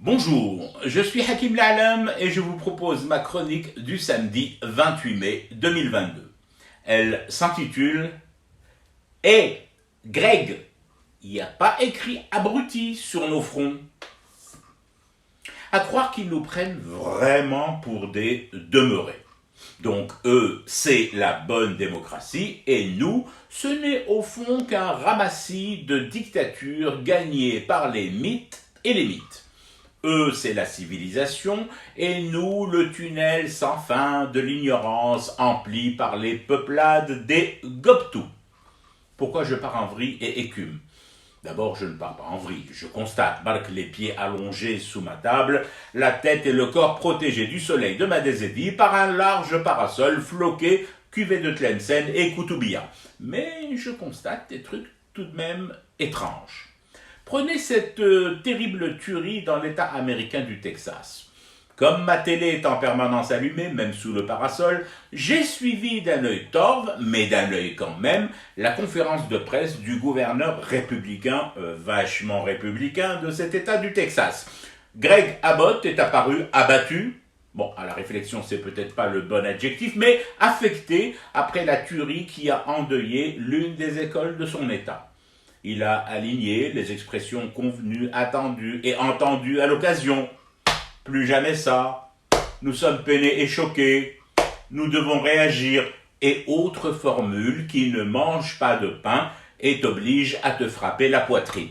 Bonjour, je suis Hakim La'alam et je vous propose ma chronique du samedi 28 mai 2022. Elle s'intitule « Hé, Greg, il n'y a pas écrit abruti sur nos fronts ?» À croire qu'ils nous prennent vraiment pour des demeurés. Donc eux, c'est la bonne démocratie et nous, ce n'est au fond qu'un ramassis de dictatures gagnées par les mythes et les mythes. Eux, c'est la civilisation, et nous, le tunnel sans fin de l'ignorance empli par les peuplades des Gobtous. Pourquoi je pars en vrille et écume? D'abord, je ne pars pas en vrille. Je constate, malgré les pieds allongés sous ma table, la tête et le corps protégés du soleil de ma désédie par un large parasol floqué, cuvée de Tlemcen et Koutoubia. Mais je constate des trucs tout de même étranges. Prenez cette terrible tuerie dans l'État américain du Texas. Comme ma télé est en permanence allumée, même sous le parasol, j'ai suivi d'un œil torve, mais d'un œil quand même, la conférence de presse du gouverneur républicain, vachement républicain, de cet État du Texas. Greg Abbott est apparu abattu. Bon, à la réflexion, c'est peut-être pas le bon adjectif, mais affecté après la tuerie qui a endeuillé l'une des écoles de son État. Il a aligné les expressions convenues, attendues et entendues à l'occasion. Plus jamais ça. Nous sommes peinés et choqués. Nous devons réagir. Et autres formules qui ne mangent pas de pain et t'obligent à te frapper la poitrine.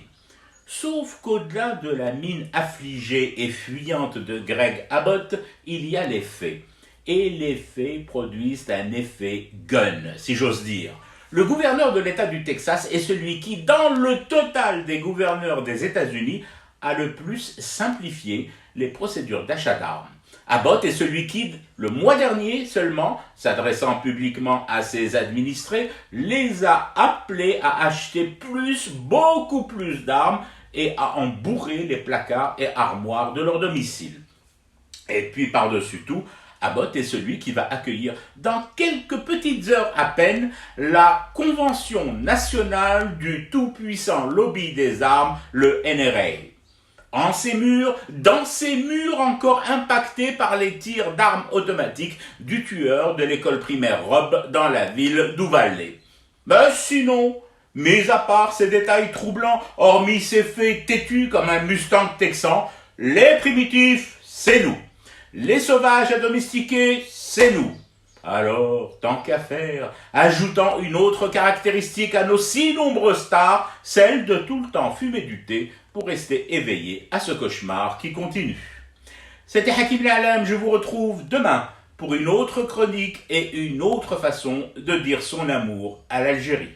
Sauf qu'au-delà de la mine affligée et fuyante de Greg Abbott, il y a les faits. Et les faits produisent un effet gun, si j'ose dire. Le gouverneur de l'État du Texas est celui qui, dans le total des gouverneurs des États-Unis, a le plus simplifié les procédures d'achat d'armes. Abbott est celui qui, le mois dernier seulement, s'adressant publiquement à ses administrés, les a appelés à acheter beaucoup plus d'armes et à en bourrer les placards et armoires de leur domicile. Et puis par-dessus tout, Abbott est celui qui va accueillir dans quelques petites heures à peine la Convention nationale du tout-puissant lobby des armes, le NRA. Dans ces murs encore impactés par les tirs d'armes automatiques du tueur de l'école primaire Robb dans la ville d'Uvalde. Mais sinon, mis à part ces détails troublants, hormis ces faits têtus comme un Mustang texan, les primitifs, c'est nous. Les sauvages à domestiquer, c'est nous. Alors, tant qu'à faire, ajoutons une autre caractéristique à nos si nombreuses stars, celle de tout le temps fumer du thé pour rester éveillé à ce cauchemar qui continue. C'était Hakim La'alam, je vous retrouve demain pour une autre chronique et une autre façon de dire son amour à l'Algérie.